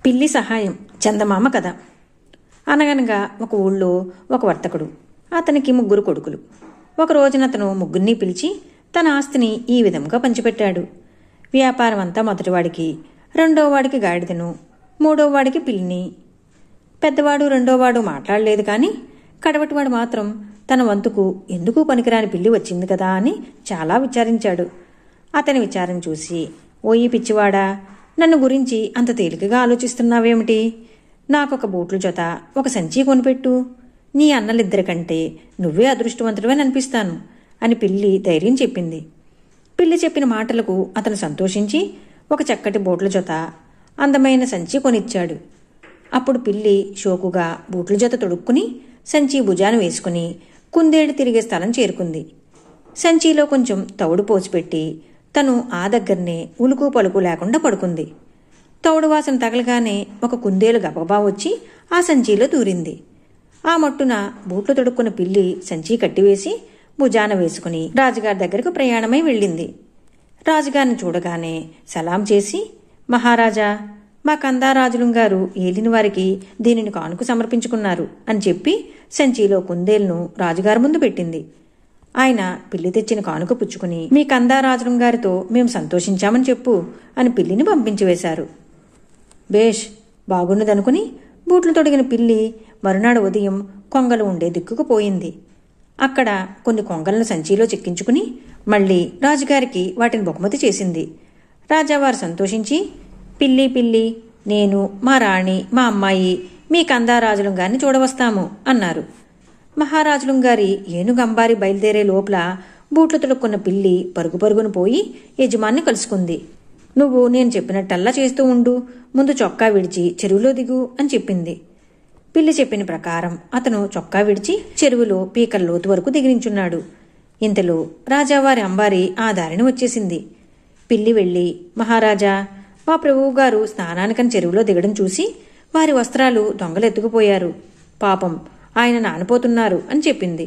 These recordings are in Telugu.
పిల్లి సహాయం చందమామ కథ. అనగనగా ఒక ఊళ్ళో ఒక వర్తకుడు. అతనికి 3 కొడుకులు. ఒక రోజున అతను ముగ్గురిని పిలిచి తన ఆస్తిని ఈ విధంగా పంచిపెట్టాడు. వ్యాపారం అంతా మొదటివాడికి, రెండోవాడికి గాడిదను, మూడోవాడికి పిల్లిని. పెద్దవాడు రెండోవాడు మాట్లాడలేదు, కానీ కడవటివాడు మాత్రం తన వంతుకు ఎందుకు పనికిరాని పిల్లి వచ్చింది కదా అని చాలా విచారించాడు. అతని విచారం చూసి, ఓయి పిచ్చివాడా, నన్ను గురించి అంత తేలికగా ఆలోచిస్తున్నావేమిటి? నాకొక బూట్ల జత, ఒక సంచి కొనిపెట్టు. నీ అన్నలిద్దరికంటే నువ్వే అదృష్టవంతుడివని అనిపిస్తాను అని పిల్లి ధైర్యం చెప్పింది. పిల్లి చెప్పిన మాటలకు అతను సంతోషించి ఒక చక్కటి బూట్ల జత, అందమైన సంచి కొనిచ్చాడు. అప్పుడు పిల్లి షోకుగా బూట్ల జత తొడుక్కుని సంచి భుజాన వేసుకుని కుందేడు తిరిగే స్థలం చేరుకుంది. సంచిలో కొంచెం తవుడు పోసిపెట్టి తను ఆ దగ్గరనే ఉలుకు పలుకు లేకుండా పడుకుంది. తౌడు వాసన తగలగానే ఒక కుందేలు గబగబా వచ్చి ఆ సంచిలో దూరింది. ఆ మట్టున బూట్లు తొడుక్కున్న పిల్లి సంచి కట్టివేసి భుజాన వేసుకుని రాజుగారి దగ్గరకు ప్రయాణమై వెళ్ళింది. రాజుగారిని చూడగానే సలాం చేసి, మహారాజా, మా కందారాజులం గారు ఏలిన వారికి దీనిని కానుక సమర్పించుకున్నారు అని చెప్పి సంచిలో కుందేలును రాజుగారి ముందు పెట్టింది. ఆయన పిల్లి తెచ్చిన కానుక పుచ్చుకుని, మీ కందారాజులం గారితో మేము సంతోషించామని చెప్పు అని పిల్లిని పంపించివేశారు. బేష్, బాగున్నదనుకుని బూట్లు తొడిగిన పిల్లి మరునాడు ఉదయం కొంగలు ఉండే దిక్కుకు పోయింది. అక్కడ కొన్ని కొంగలను సంచిలో చెక్కించుకుని మళ్లీ రాజుగారికి వాటిని బహుమతి చేసింది. రాజావారు సంతోషించి, పిల్లి పిల్లి, నేను, మా రాణి, మా అమ్మాయి మీ కందారాజులం గారిని చూడవస్తాము అన్నారు. మహారాజులం గారి ఏనుగంబారి బయలుదేరే లోపల బూట్లు తొడుక్కున్న పిల్లి పరుగు పరుగును పోయి యజమాన్ని కలుసుకుంది. నువ్వు నేను చెప్పినట్టల్లా చేస్తూ ఉండు, ముందు చొక్కా విడిచి చెరువులో దిగు అని చెప్పింది. పిల్లి చెప్పిన ప్రకారం అతను చొక్కా విడిచి చెరువులో పీకల లోతు వరకు దిగిరించున్నాడు. ఇంతలో రాజావారి అంబారి ఆ దారిని వచ్చేసింది. పిల్లి వెళ్ళి, మహారాజా, మా ప్రభువు గారు స్నానానికని చెరువులో దిగడం చూసి వారి వస్త్రాలు దొంగలెత్తుకుపోయారు. పాపం, ఆయన నానిపోతున్నారు అని చెప్పింది.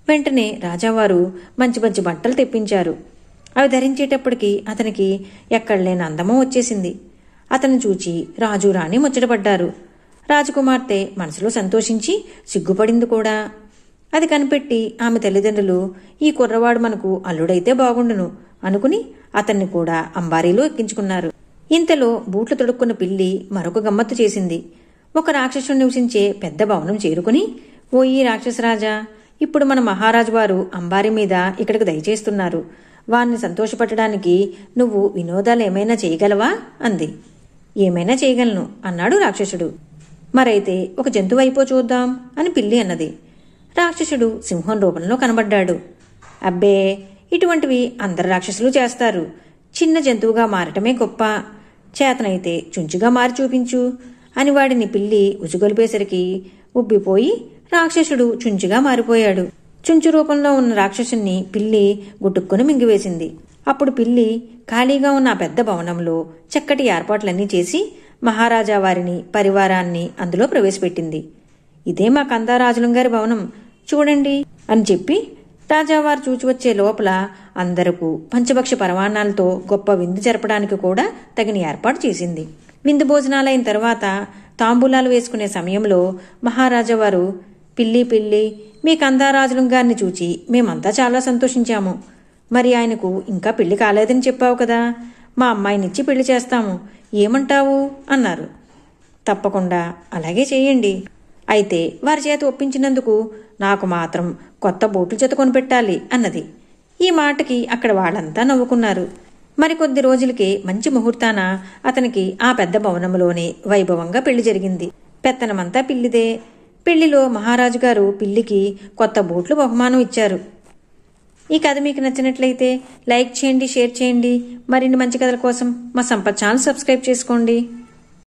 వెంటనే రాజావారు మంచి మంచి బట్టలు తెప్పించారు. అవి ధరించేటప్పటికి అతనికి ఎక్కడలేని అందమో వచ్చేసింది. అతను చూచి రాజు రాణి ముచ్చటపడ్డారు. రాజకుమార్తె మనసులో సంతోషించి సిగ్గుపడింది కూడా. అది కనిపెట్టి ఆమె తల్లిదండ్రులు, ఈ కుర్రవాడు మనకు అల్లుడైతే బాగుండును అనుకుని అతన్ని కూడా అంబారీలో ఎక్కించుకున్నారు. ఇంతలో బూట్లు తొడుక్కున్న పిల్లి మరొక గమ్మత్తు చేసింది. ఒక రాక్షసుడు నివసించే పెద్ద భవనం చేరుకుని, ఓయి రాక్షసరాజా, ఇప్పుడు మన మహారాజు వారు అంబారి మీద ఇక్కడికి దయచేస్తున్నారు. వారిని సంతోషపెట్టడానికి నువ్వు వినోదాలు ఏమైనా చేయగలవా అంది. ఏమైనా చేయగలను అన్నాడు రాక్షసుడు. మరైతే ఒక జంతువు అయిపో చూద్దాం అని పిల్లి అన్నది. రాక్షసుడు సింహం రూపంలో కనబడ్డాడు. అబ్బే, ఇటువంటివి అందరు రాక్షసులు చేస్తారు. చిన్న జంతువుగా మారటమే గొప్ప. చేతనైతే చుంచుగా మారి చూపించు అని వాడిని పిల్లి ఉసుగొలిపేసరికి ఉబ్బిపోయి రాక్షసుడు చుంచుగా మారిపోయాడు. చుంచు రూపంలో ఉన్న రాక్షసుని పిల్లి గుట్టుక్కుని మింగివేసింది. అప్పుడు పిల్లి ఖాళీగా ఉన్న ఆ పెద్ద భవనంలో చక్కటి ఏర్పాట్లన్నీ చేసి మహారాజా వారిని, పరివారాన్ని అందులో ప్రవేశపెట్టింది. ఇదే మా కందారాజులం గారి భవనం, చూడండి అని చెప్పి రాజావారు చూచివచ్చే లోపల అందరకు పంచభక్ష పరమాన్నాలతో గొప్ప విందు జరపడానికి కూడా తగిన ఏర్పాటు చేసింది. విందు భోజనాలైన తర్వాత తాంబూలాలు వేసుకునే సమయంలో మహారాజా వారు, పిల్లి పిల్లి, మీ కందారాజులం గారిని చూచి మేమంతా చాలా సంతోషించాము. మరి ఆయనకు ఇంకా పెళ్లి కాలేదని చెప్పావు కదా, మా అమ్మాయినిచ్చి పెళ్లి చేస్తాము, ఏమంటావు అన్నారు. తప్పకుండా అలాగే చేయండి. అయితే వారి చేత ఒప్పించినందుకు నాకు మాత్రం కొత్త బూట్ల జత కొనిపెట్టాలి అన్నది. ఈ మాటకి అక్కడ వాళ్ళంతా నవ్వుకున్నారు. మరికొద్ది రోజులకే మంచి ముహూర్తాన అతనికి ఆ పెద్ద భవనంలోనే వైభవంగా పెళ్లి జరిగింది. పెత్తనమంతా పిల్లిదే. పెళ్లిలో మహారాజు గారు పిల్లికి కొత్త బూట్లు బహుమానం ఇచ్చారు. ఈ కథ మీకు నచ్చినట్లయితే లైక్ చేయండి, షేర్ చేయండి. మరిన్ని మంచి కథల కోసం మా సంపత్ ఛానల్ సబ్స్క్రైబ్ చేసుకోండి.